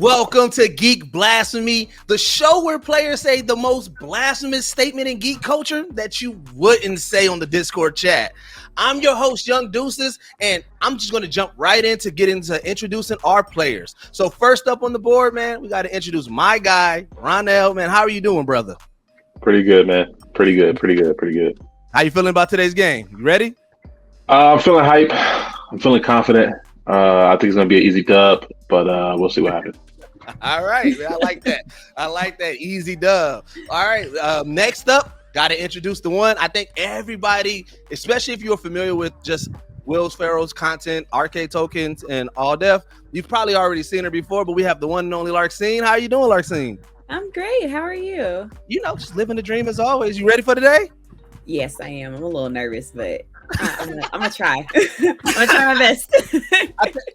Welcome to Geek Blasphemy, the show where players say the most blasphemous statement in geek culture that you wouldn't say on the Discord chat. I'm your host, Young Deuces, and I'm just going to jump right into introducing our players. So first up on the board, man, we got to introduce my guy, Ronell. Man, how are you doing, brother? Pretty good, man. Pretty good. How you feeling about today's game? You ready? I'm feeling hype. I'm feeling confident. I think it's going to be an easy dub, but we'll see what happens. All right. I like that. I like that. Easy dub. All right. Next up, got to introduce the one. I think everybody, especially if you're familiar with just Will Pharaoh's content, arcade tokens, and all def, you've probably already seen her before, but we have the one and only Larxene. How are you doing, Larxene? I'm great. How are you? You know, just living the dream as always. You ready for today? Yes, I am. I'm a little nervous, but I'm gonna try. I'm gonna try my best.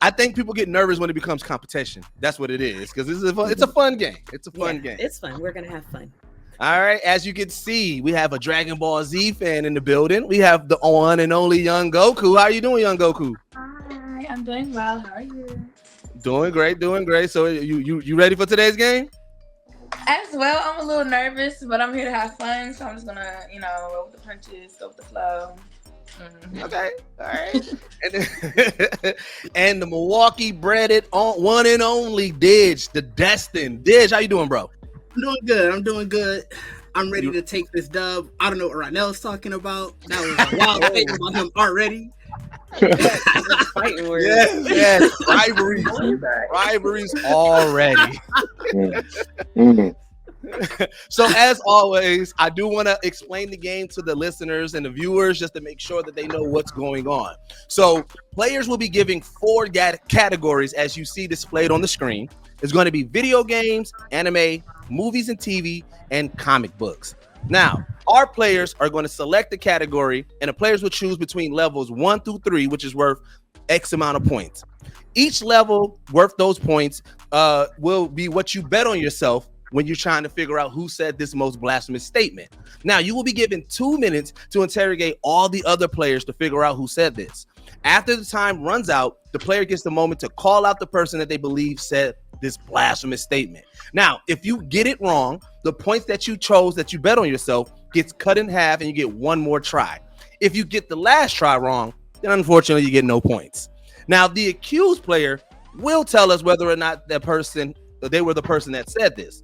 I think people get nervous when it becomes competition. That's what it is, because it's a fun game. It's a fun game. It's fun. We're gonna have fun. All right. As you can see, we have a Dragon Ball Z fan in the building. We have the one and only Young Goku. How are you doing, Young Goku? Hi, I'm doing well. How are you? Doing great. So you ready for today's game? As well, I'm a little nervous, but I'm here to have fun, so I'm just gonna, roll with the punches, go with the flow. Okay, all right. And the Milwaukee breaded one and only Dig, the Destin. Dig, how you doing, bro? I'm doing good. I'm ready to take this dub. I don't know what Ronell's talking about. That was a wild statement about him already. Fighting words. Yes. Rivalries already. So as always, I do want to explain the game to the listeners and the viewers just to make sure that they know what's going on. So players will be giving 4 categories as you see displayed on the screen. It's going to be video games, anime, movies and TV, and comic books. Now, our players are going to select a category, and the players will choose between levels 1 through 3, which is worth X amount of points. Each level worth those points will be what you bet on yourself when you're trying to figure out who said this most blasphemous statement. Now, you will be given 2 minutes to interrogate all the other players to figure out who said this. After the time runs out, the player gets the moment to call out the person that they believe said this blasphemous statement. Now, if you get it wrong, the points that you chose that you bet on yourself gets cut in half and you get one more try. If you get the last try wrong, then unfortunately you get no points. Now, the accused player will tell us whether or not they were the person that said this.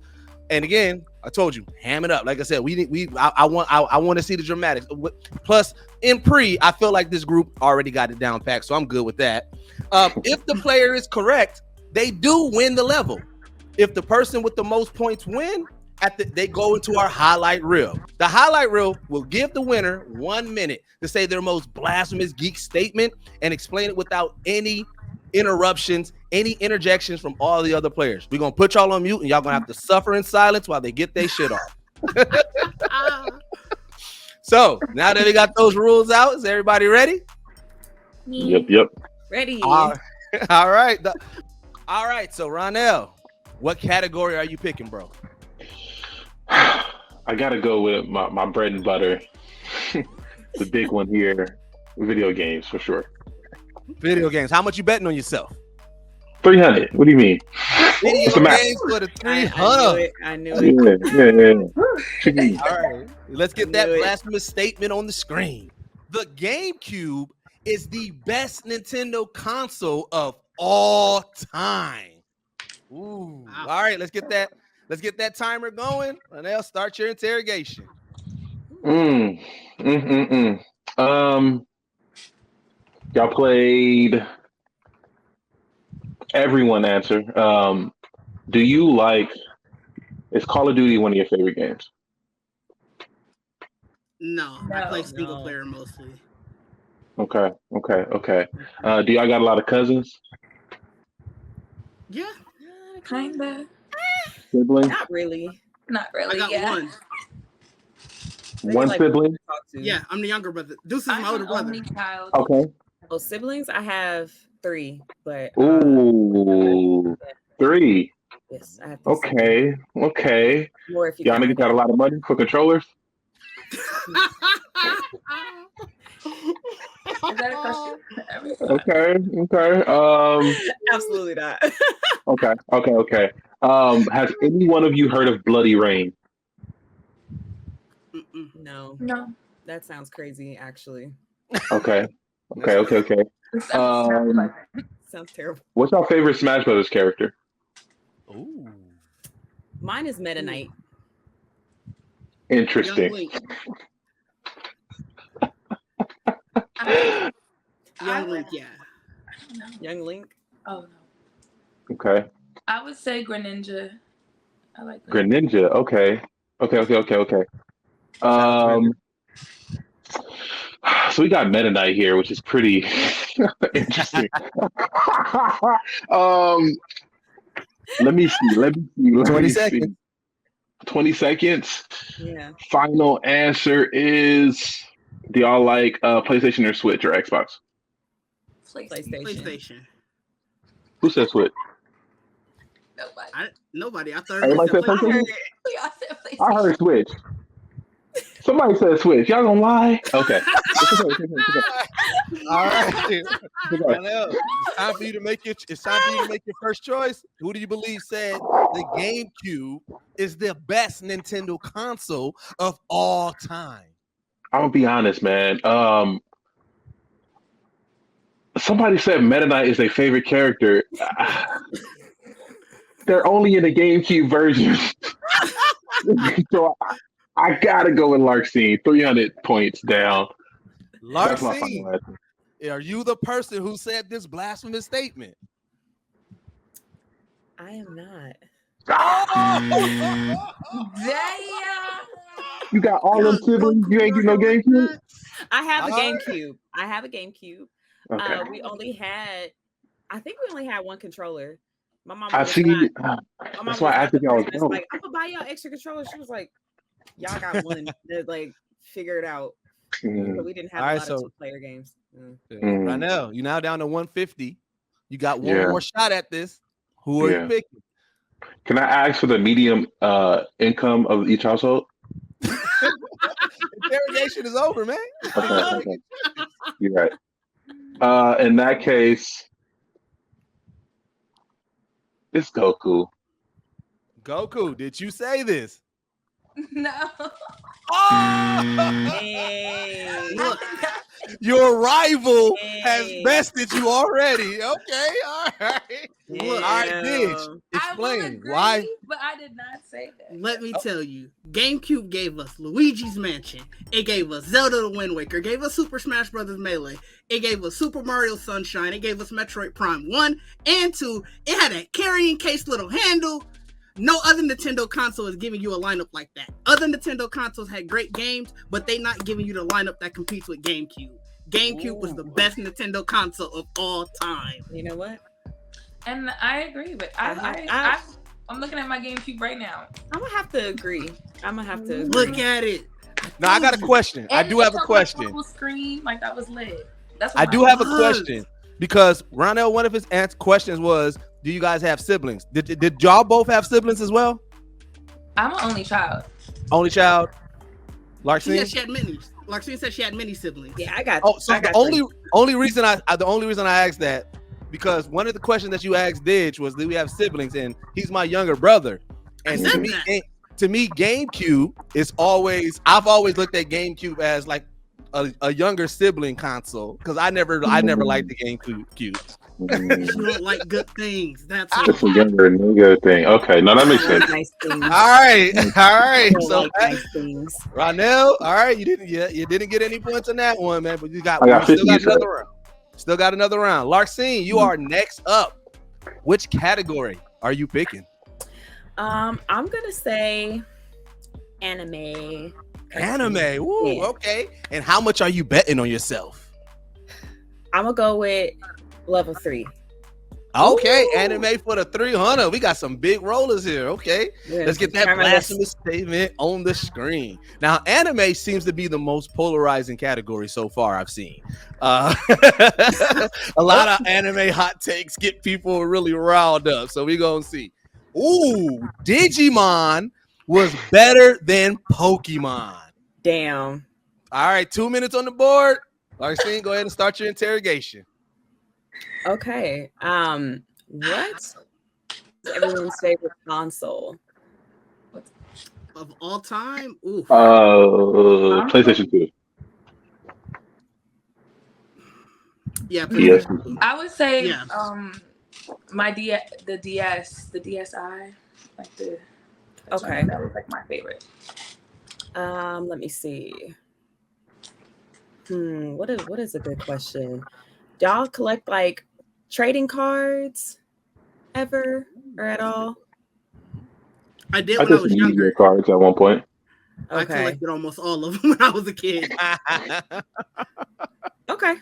And again, I told you, ham it up. Like I said, I want to see the dramatics. Plus, in I feel like this group already got it down packed, so I'm good with that. If the player is correct, they do win the level. If the person with the most points win, they go into our highlight reel. The highlight reel will give the winner 1 minute to say their most blasphemous geek statement and explain it without any interruptions, any interjections from all the other players. We're going to put y'all on mute and y'all going to have to suffer in silence while they get their shit off. So now that we got those rules out, is everybody ready? Yep. Ready. All right. All right. So Ronell, what category are you picking, bro? I got to go with my bread and butter. The big one here, video games for sure. Video games. How much you betting on yourself? 300. What do you mean? Video games for the 300. I knew it. Yeah. All right. Let's get that blasphemous statement on the screen. The GameCube is the best Nintendo console of all time. Ooh. Wow. All right, let's get that timer going. And they'll start your interrogation. Y'all played. Everyone answer. Do you like? Is Call of Duty one of your favorite games? No, I play single player mostly. Okay. Do y'all got a lot of cousins? Yeah, Kinda. Siblings? Not really. I got one. One sibling? Yeah, I'm the younger brother. Deuce is my older brother. Only child. Okay. Oh, siblings? I have 3, but Ooh, 3. yes, I have 3. Okay. More if you Y'all niggas got a lot of money for controllers? Is that a question? Every time. Okay. Absolutely not. Okay. Has any one of you heard of Bloody Rain? Mm-mm. No, No. that sounds crazy. Actually, Okay. It's not pleasant. sounds terrible. What's your favorite Smash Brothers character? Ooh. Mine is Meta Knight. Young Interesting. Link. I Young would- Link, yeah. I don't know. Young Link. Oh no. Okay. I would say Greninja. I like Greninja. Okay. Um, so we got Meta Knight here, which is pretty interesting. Let me see. 20 seconds. 20 seconds. Yeah. Final answer is: do y'all like PlayStation or Switch or Xbox? PlayStation. PlayStation. Who said Switch? Nobody. Nobody. I thought Everybody said I PlayStation. heard Y'all said PlayStation. I heard Switch. Somebody said Switch. Y'all gonna lie? Okay. It's okay. All right. Ranel, it's time for you to make your first choice. Who do you believe said the GameCube is the best Nintendo console of all time? I'm gonna be honest, man. Somebody said Meta Knight is their favorite character. They're only in the GameCube version, so I gotta go with Larxene. 300 points down. That's my final Larxene, answer. are you the person who said this blasphemous statement? I am not. Damn. You got all them siblings. You ain't get no GameCube. I have a All right. GameCube. I have a GameCube. Okay. We only had, I think we only had one controller. My mom. I see. That's why I asked if y'all was broke. like, I'm gonna buy y'all extra controllers. She was like, y'all got one. To, like, figure it out. But we didn't have All a right, lot so- of two-player games. Ranel, you now down to 150. You got one Yeah. more shot at this. Who are Yeah. you picking? Can I ask for the medium income of each household? Interrogation is over, man. Okay. You're right. In that case, it's Goku. Goku, did you say this? No. Oh! Hey. Look, Your rival has Hey. bested you already. Okay, all right. Look. All right, Didge, I will explain agree, why. but I did not say that. let me tell you, GameCube gave us Luigi's Mansion. It gave us Zelda the Wind Waker. It gave us Super Smash Bros. Melee. It gave us Super Mario Sunshine. It gave us Metroid Prime 1 and 2. It had a carrying case little handle. No other Nintendo console is giving you a lineup like that. Other Nintendo consoles had great games, but they not giving you the lineup that competes with GameCube. GameCube was the best Nintendo console of all time. You know what? And I agree, but I'm looking at my GameCube right now. I'm gonna have to agree. Look at it. Now I got a question. I do have a question. Full screen, like that was lit. That's I what do mine have a was. question because Ronell, one of his questions was, "Do you guys have siblings? Did y'all both have siblings as well?" I'm an only child. Only child. She Larxene. said she had many. Larxene said she had many siblings. Yeah, I got. Oh, so I got the only reason I asked that because one of the questions that you asked Didge was, "Do we have siblings?" And he's my younger brother, and I to said me, that. to me, GameCube is always. I've always looked at GameCube as like a younger sibling console because I never liked the GameCube. You don't like good things. That's Just a all. younger nigga thing. Okay, no, that makes sense. nice things. All right. I don't So like nice things. Ronell, all right, you didn't get any points on that one, man. But you I got still 50, got you said. another round. Still got another round. Larxene, you are next up. Which category are you picking? I'm gonna say anime. Anime. Woo, Yeah. okay. And how much are you betting on yourself? I'm gonna go with level 3. Okay, Ooh. anime for the 300. We got some big rollers here. Okay. Yeah, Let's get that try my best. blasphemous statement on the screen. Now, anime seems to be the most polarizing category so far I've seen. A lot of anime hot takes get people really riled up. So we're going to see. Ooh, Digimon was better than Pokemon. Damn. All right, 2 minutes on the board. Larxene, go ahead and start your interrogation. Okay. What is everyone's favorite console? Of all time? Ooh. PlayStation 2. Yeah, Yes. I would say Yeah. the DSi, like the Okay. that was like my favorite. Let me see. What is a good question? Do y'all collect like trading cards ever or at all? I did I when did I some was Yu-Gi-Oh younger. cards at one point. I Okay. collected almost all of them when I was a kid. Okay.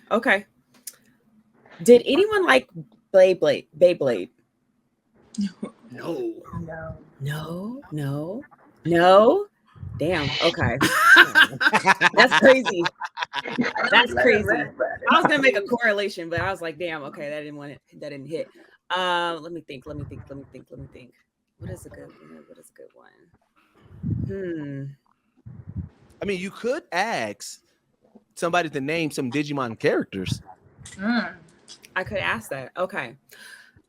Did anyone like Beyblade? No. Damn. Okay. That's crazy. That's crazy. I was gonna make a correlation, but I was like, damn, okay, that didn't hit. Let me think. What is a good one? I mean, you could ask somebody to name some Digimon characters. I could ask that. Okay.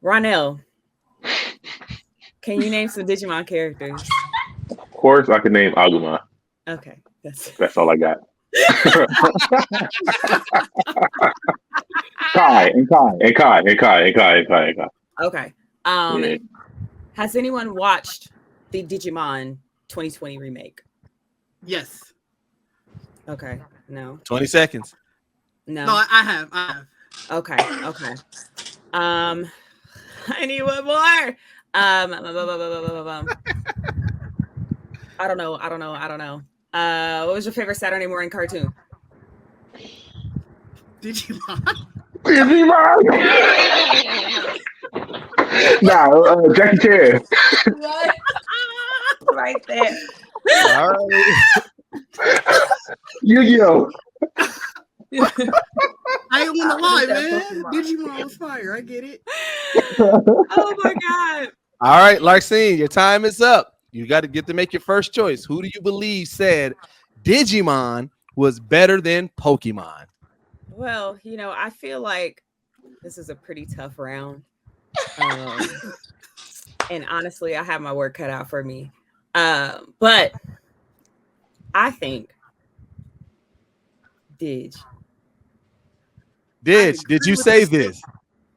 Ronell, can you name some Digimon characters? Of course, I can name Agumon. Okay. That's all I got. Kai. Okay. Yeah. Has anyone watched the Digimon 2020 remake? Yes. Okay. No. 20 seconds. No. No, I have. Okay. I need one more. I don't know. What was your favorite Saturday morning cartoon? Digimon. Nah, Jackie Chan. Right there. All right. Yu-Gi-Oh. I ain't want to lie, man. Pokemon. Digimon was fire. I get it. Oh my god. All right, Larxene, your time is up. You got to get to make your first choice. Who do you believe said Digimon was better than Pokemon? Well, I feel like this is a pretty tough round. And honestly, I have my work cut out for me. But I think Did you say this?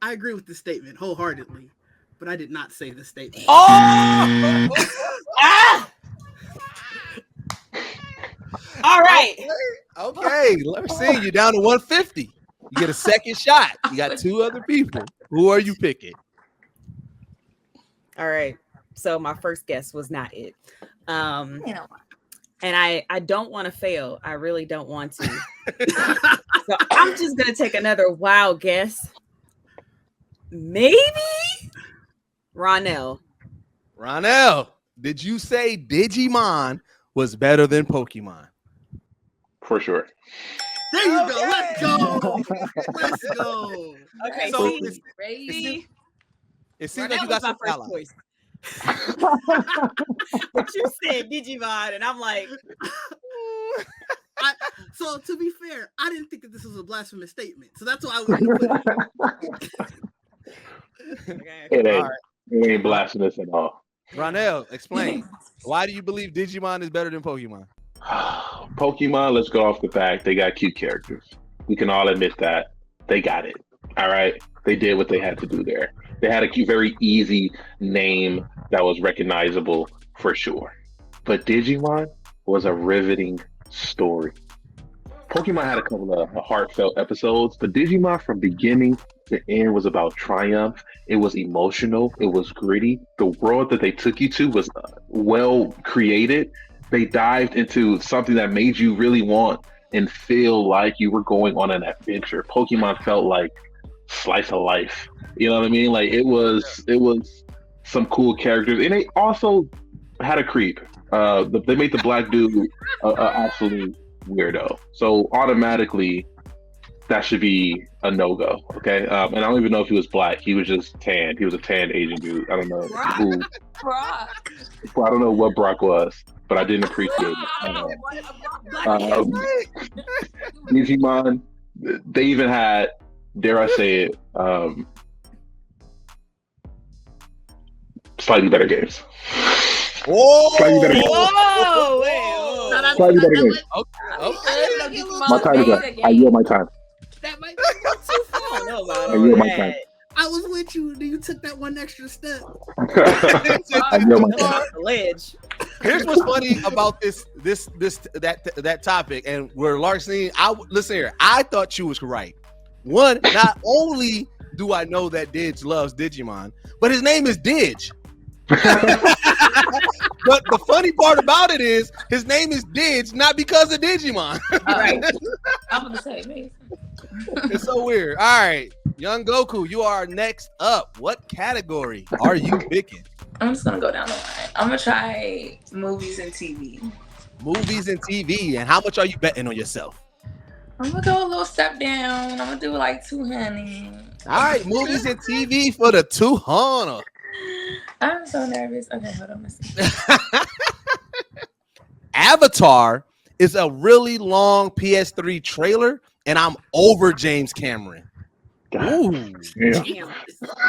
I agree with the statement wholeheartedly, but I did not say the statement. Oh! All right. Okay. Let's see. You're down to 150. You get a second shot. You got two other people. Who are you picking? All right. So my first guess was not it. And I don't want to fail. I really don't want to. So I'm just going to take another wild guess. Maybe Ronell. Did you say Digimon was better than Pokemon? For sure. There you go. Let's go. Let's go. Okay, So it seems like you got some first choice. But you said Digimon, and I'm like, so to be fair, I didn't think that this was a blasphemous statement, so that's why I wouldn't put okay. It ain't blasphemous at all. Ronell, explain. Why do you believe Digimon is better than Pokemon? Pokemon, let's go off the fact they got cute characters. We can all admit that. They got it. All right. They did what they had to do there. They had a very easy name that was recognizable for sure. But Digimon was a riveting story. Pokemon had a couple of heartfelt episodes, but Digimon from beginning to end was about triumph. It was emotional. It was gritty. The world that they took you to was well created. They dived into something that made you really want and feel like you were going on an adventure. Pokemon felt like slice of life. You know what I mean? Like it was some cool characters, and they also had a creep. They made the black dude an absolute weirdo. So automatically, that should be a no-go. Okay, and I don't even know if he was black. He was just tanned. He was a tanned Asian dude. I don't know who. Brock. I don't know what Brock was, but I didn't appreciate it. Digimon they even had, dare I say it, slightly better games. Slightly better games. Whoa, wait, whoa. Slightly better games. Okay. My time is up. I yield my time. That might be a little too I far. don't know about I all yield my that. time. I was with you. You took that one extra step. I yield my time. Off the ledge. Here's what's funny about that topic, and where Larxene, listen here. I thought you was right. One, not only do I know that Dig loves Digimon, but his name is Dig. But the funny part about it is his name is Dig, not because of Digimon. Right. I'm gonna say amazing. It's so weird. All right, Young Goku, you are next up. What category are you picking? I'm just gonna go down the line. I'm gonna try movies and TV. Movies and TV, and how much are you betting on yourself? I'm gonna go a little step down. I'm gonna do like 200. All right, movies and TV for the 200. I'm so nervous. Okay, hold on. Let's see. Avatar is a really long PS3 trailer, and I'm over James Cameron. Ooh, Yeah.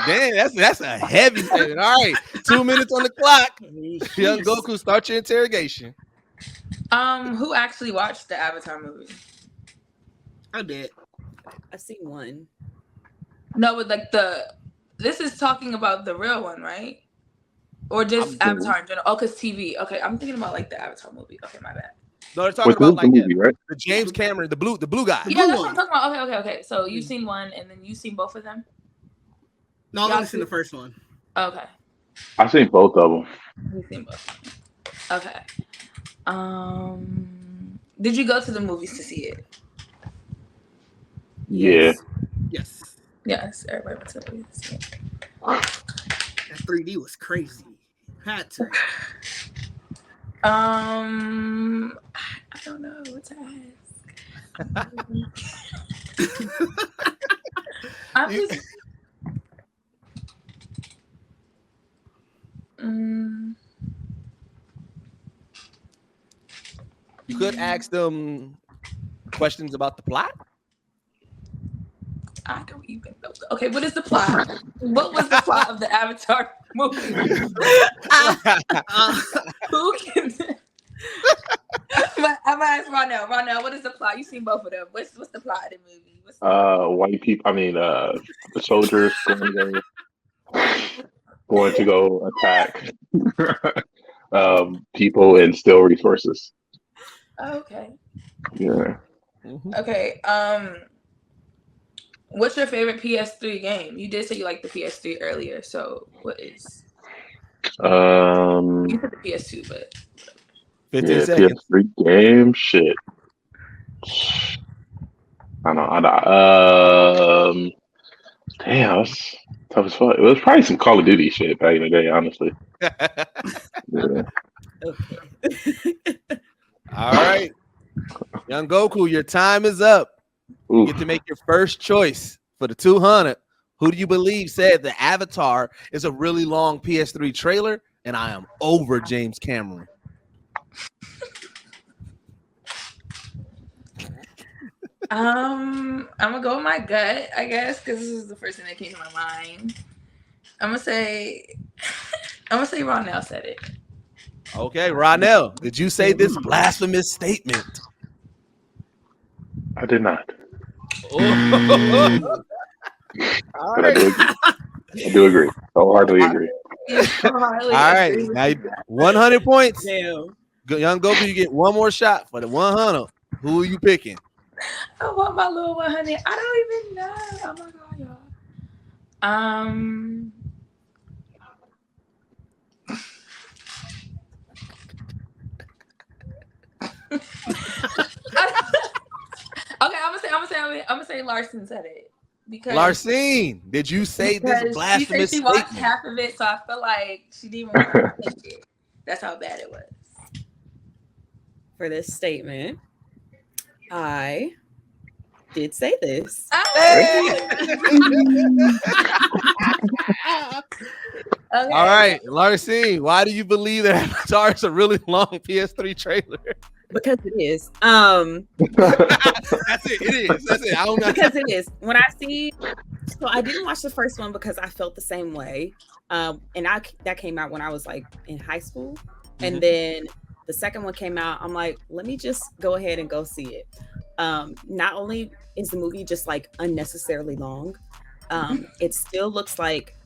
damn, that's a heavy statement. All right, 2 minutes on the clock. Young Goku, start your interrogation. Who actually watched the Avatar movie? I did. I've seen one. No, but like this is talking about the real one, right? Or just I'm Avatar in general? Oh, cause TV. Okay, I'm thinking about like the Avatar movie. Okay, my bad. No, they're talking Wait, about this is the like movie, right? the James Cameron, the blue guy. Yeah, that's what I'm talking about. Okay. So you've seen one, and then you've seen both of them. No, I've only seen the first one. Okay, I've seen both of them. you've seen both. Okay. Did you go to the movies to see it? Yes. Yes. Yes, everybody went to the movies to see it. That 3D was crazy. Had to. I don't know what to ask. I'm just. You could ask them questions about the plot. I don't even know. Okay, what is the plot? What was the plot of the Avatar movie? Who can? I'm gonna ask Ronell. Ronell, what is the plot? You've seen both of them. What's the plot of the movie? White people. I mean, the soldiers going to go attack people and steal resources. Oh, okay. Yeah. Okay. What's your favorite PS3 game? You did say you liked the PS3 earlier, so what is? You said the PS2, but 15 yeah, seconds. PS3 game shit. I know. Damn, that's tough as fuck. It was probably some Call of Duty shit back in the day, honestly. Yeah. Okay. All right, Young Goku, your time is up. You Oof. get to make your first choice for the 200. Who do you believe said the Avatar is a really long PS3 trailer, and I am over James Cameron? I'm gonna go with my gut, I guess, because this is the first thing that came to my mind. I'm gonna say Ronell said it. Okay, Ronell, did you say this blasphemous statement? I did not. All But I do agree. Wholeheartedly agree. All right, now 100 points. Damn. Young Goku, you get one more shot for the 100. Who are you picking? I want my little 100. I don't even know. Oh my god, y'all. Okay, I'm gonna say Larxene said it because Larxene, did you say this blasphemous she watched statement? half of it, so I feel like she didn't even want to think it. That's how bad it was. For this statement, I did say this. Okay. All right, Larxene, why do you believe that Avatar is a really long PS3 trailer? Because it is. That's it. It is. That's it. I don't know. Because it is. When I see, so I didn't watch the first one because I felt the same way. And that came out when I was like in high school, and then the second one came out. I'm like, let me just go ahead and go see it. Not only is the movie just like unnecessarily long, it still looks like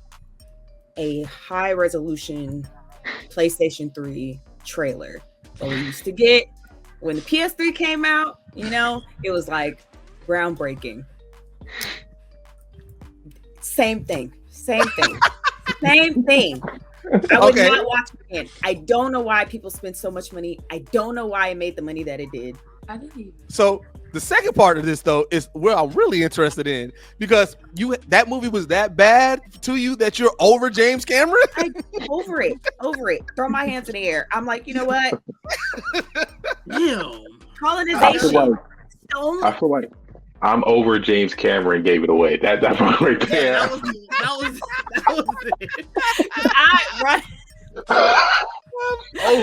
a high resolution PlayStation 3 trailer that we used to get when the PS3 came out. You know, it was like groundbreaking. Same thing. Same thing. I would not watch it again. I don't know why people spend so much money. I don't know why it made the money that it did. I didn't even. So the second part of this though is where I'm really interested in, because that movie was that bad to you that you're over James Cameron? Over it. Throw my hands in the air. I'm like, you know what? Damn. Colonization. I feel like I'm over James Cameron gave it away. That part right there. Yeah, that was it.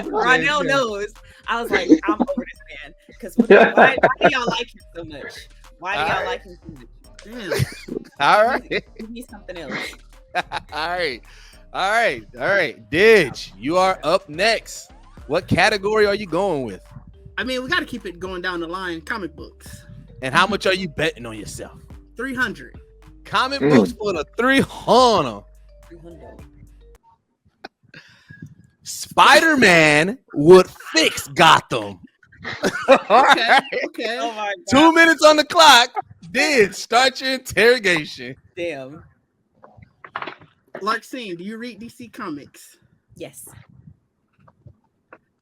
Ronell knows. I was like, I'm over this man. Because why do y'all like him so much? Why do y'all like him so much? Damn. All right. Give me something else. All right. Didge, you are up next. What category are you going with? I mean, we got to keep it going down the line. Comic books. And how much are you betting on yourself? 300. Comic books for the 300. Spider-Man would fix Gotham. Okay. Oh my God. 2 minutes on the clock. Did start your interrogation. Damn. Larxene, do you read DC Comics? Yes.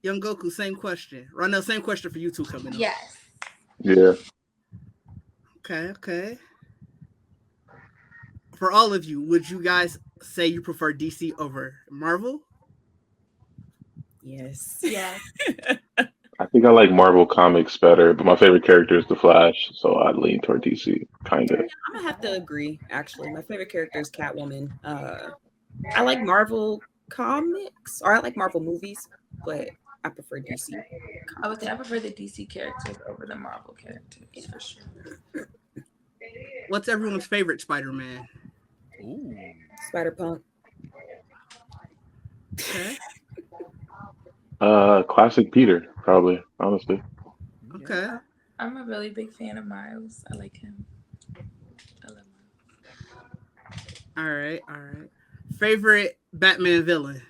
Young Goku, same question. Ronell, same question for you two coming up. Yes. Yeah. Okay. For all of you, would you guys say you prefer DC over Marvel? Yes. Yeah. I think I like Marvel comics better, but my favorite character is the Flash, so I'd lean toward DC, kind of. I'm gonna have to agree. Actually, my favorite character is Catwoman. I like Marvel comics, or I like Marvel movies, but I prefer DC. I would say I prefer the DC characters over the Marvel characters for sure. What's everyone's favorite Spider-Man? Ooh. Spider-Punk. Okay. Classic Peter, probably, honestly. Okay. I'm a really big fan of Miles. I like him. I love Miles. All right. Favorite Batman villain?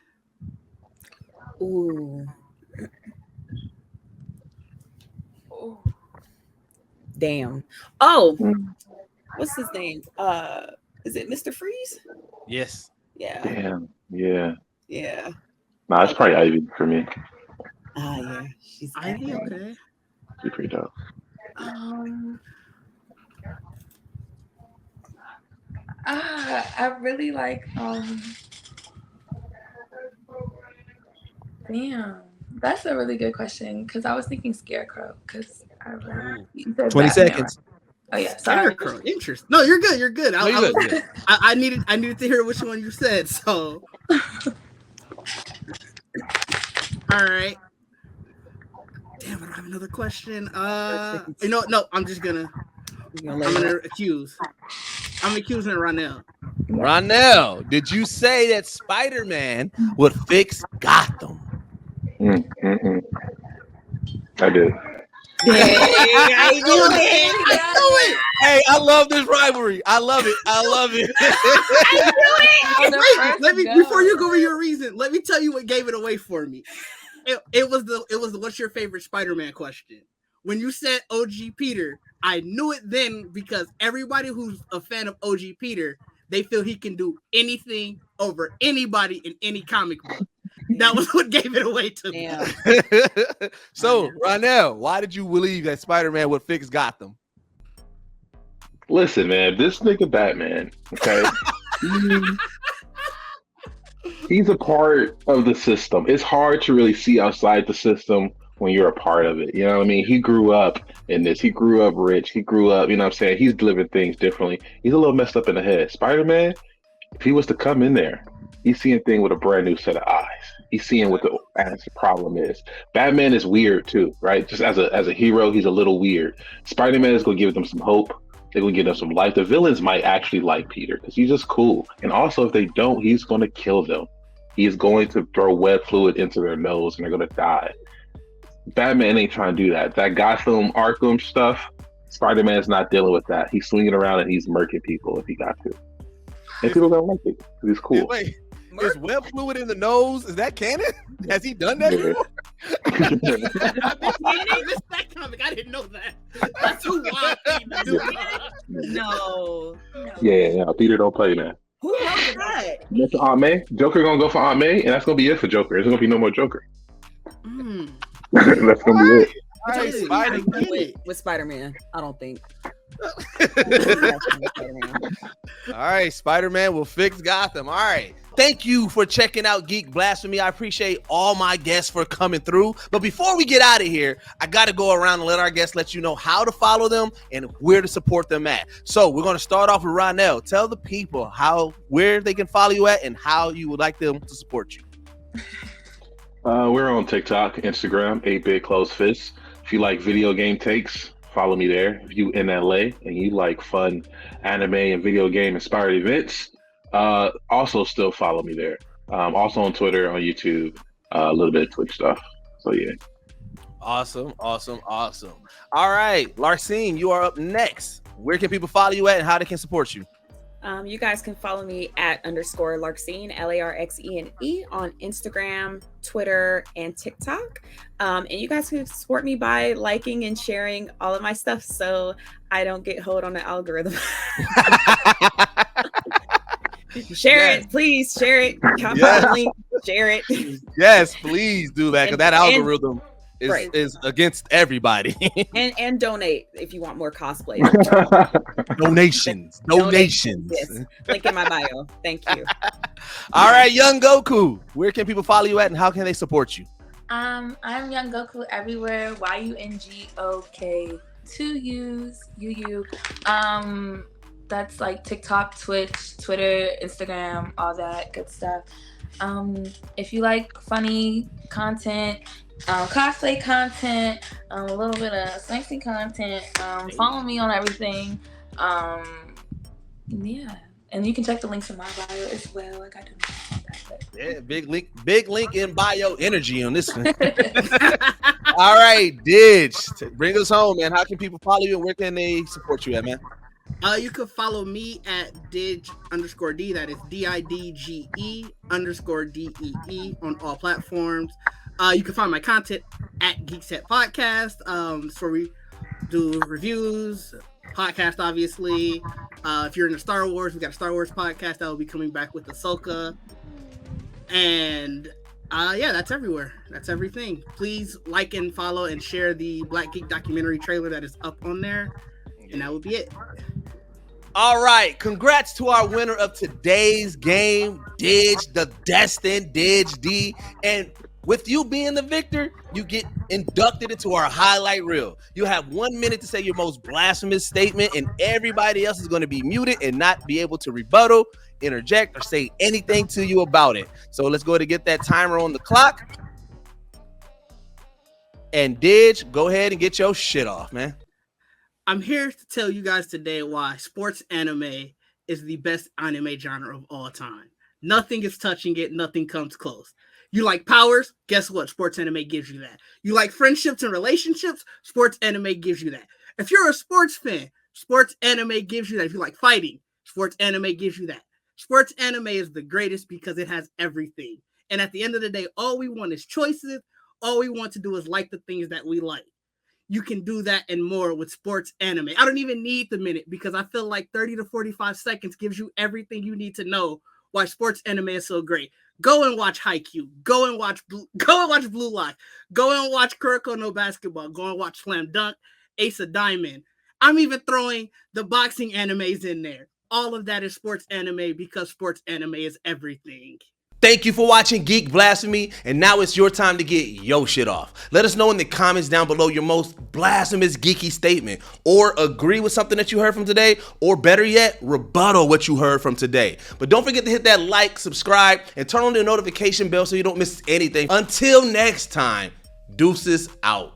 Ooh. Damn. Oh, what's his name? Is it Mr. Freeze? Yes. Yeah. Damn. Yeah. Yeah. Nah, it's probably Ivy for me. Yeah. She's Ivy, okay. She's pretty dope. I really like damn, that's a really good question because I was thinking Scarecrow because I really 20 seconds. Oh yeah, sorry. Scarecrow. Interesting. No, you're good. No, you're good. I needed to hear which one you said. So, all right. Damn, I don't have another question. No, I'm gonna accuse. I'm accusing Ronell. Ronell, did you say that Spider-Man would fix Gotham? I did. I knew it. Hey, I love this rivalry. I love it. Wait, let me before you go over your reason. Let me tell you what gave it away for me. It was the what's your favorite Spider-Man question? When you said OG Peter, I knew it then because everybody who's a fan of OG Peter, they feel he can do anything over anybody in any comic book. That was what gave it away to me. So, Ronell, why did you believe that Spider-Man would fix Gotham? Listen, man, this nigga Batman, okay? He's a part of the system. It's hard to really see outside the system when you're a part of it. You know what I mean? He grew up in this. He grew up rich. He grew up, you know what I'm saying? He's living things differently. He's a little messed up in the head. Spider-Man, if he was to come in there He's seeing things with a brand new set of eyes. He's seeing what the problem is. Batman is weird too, right? Just as a hero, he's a little weird. Spider-Man is gonna give them some hope. They're gonna give them some life. The villains might actually like Peter because he's just cool. And also, if they don't, he's gonna kill them. He's going to throw web fluid into their nose, and they're gonna die. Batman ain't trying to do that. That Gotham Arkham stuff, Spider-Man's not dealing with that. He's swinging around and he's murking people if he got to. And people don't like it because he's cool. Wait, is web fluid in the nose? Is that canon? Has he done that before? I missed that comic. I didn't know that. That's too wild thing to do. No. Yeah. Peter don't play that. Who wrote that? That's Aunt May. Joker gonna go for Aunt May, and that's gonna be it for Joker. There's gonna be no more Joker. That's gonna be it. All right, Spider-Man. With Spider-Man, I don't think. All right, Spider-Man will fix Gotham. All right. Thank you for checking out Geek Blasphemy. I appreciate all my guests for coming through. But before we get out of here, I got to go around and let our guests let you know how to follow them and where to support them at. So we're going to start off with Ronell. Tell the people where they can follow you at and how you would like them to support you. We're on TikTok, Instagram, 8-Bit Closed Fists. If you like video game takes, follow me there. If you in LA and you like fun anime and video game inspired events, also still follow me there. Also on Twitter, on YouTube, a little bit of Twitch stuff. So yeah. Awesome. All right, Larxene, you are up next. Where can people follow you at and how they can support you? You guys can follow me at _Larxene, LARXENE on Instagram, Twitter, and TikTok. And you guys can support me by liking and sharing all of my stuff so I don't get hold on the algorithm. Share it, please. Share it. The link. Share it. Yes, please do that because that algorithm is against everybody. and donate if you want more cosplay. Donations. Yes. Link in my bio. Thank you. All right, Young Goku. Where can people follow you at and how can they support you? I'm Young Goku everywhere. YUNGOK 2 U's UU. That's like TikTok, Twitch, Twitter, Instagram, all that good stuff. If you like funny content, cosplay content, a little bit of sexy content, follow me on everything. Yeah, and you can check the links in my bio as well. Like I do. Yeah, big link in bio energy on this one. All right, Dig, bring us home, man. How can people follow you and where can they support you at, man? You can follow me at Dig_D. That is DIDGE_DEE on all platforms. You can find my content at Geek Set Podcast. So we do reviews, podcast, obviously. If you're into Star Wars, we got a Star Wars podcast that will be coming back with Ahsoka. And yeah, that's everywhere. That's everything. Please like and follow and share the Black Geek documentary trailer that is up on there. And that would be it. All right, congrats to our winner of today's game, Dig, the destined Dig D. And with you being the victor, you get inducted into our highlight reel. You have 1 minute to say your most blasphemous statement, and everybody else is going to be muted and not be able to rebuttal, interject, or say anything to you about it. So let's go ahead and get that timer on the clock. And Dig, go ahead and get your shit off, man. I'm here to tell you guys today why sports anime is the best anime genre of all time. Nothing is touching it. Nothing comes close. You like powers? Guess what? Sports anime gives you that. You like friendships and relationships? Sports anime gives you that. If you're a sports fan, sports anime gives you that. If you like fighting, sports anime gives you that. Sports anime is the greatest because it has everything. And at the end of the day, all we want is choices. All we want to do is like the things that we like. You can do that and more with sports anime. I don't even need the minute because I feel like 30 to 45 seconds gives you everything you need to know why sports anime is so great. Go and watch Haikyuu. Go and watch Blue Lock. Go and watch Kuroko no Basketball. Go and watch Slam Dunk, Ace of Diamond. I'm even throwing the boxing animes in there. All of that is sports anime because sports anime is everything. Thank you for watching Geek Blasphemy, and now it's your time to get your shit off. Let us know in the comments down below your most blasphemous geeky statement, or agree with something that you heard from today, or better yet, rebuttal what you heard from today. But don't forget to hit that like, subscribe, and turn on the notification bell so you don't miss anything. Until next time, deuces out.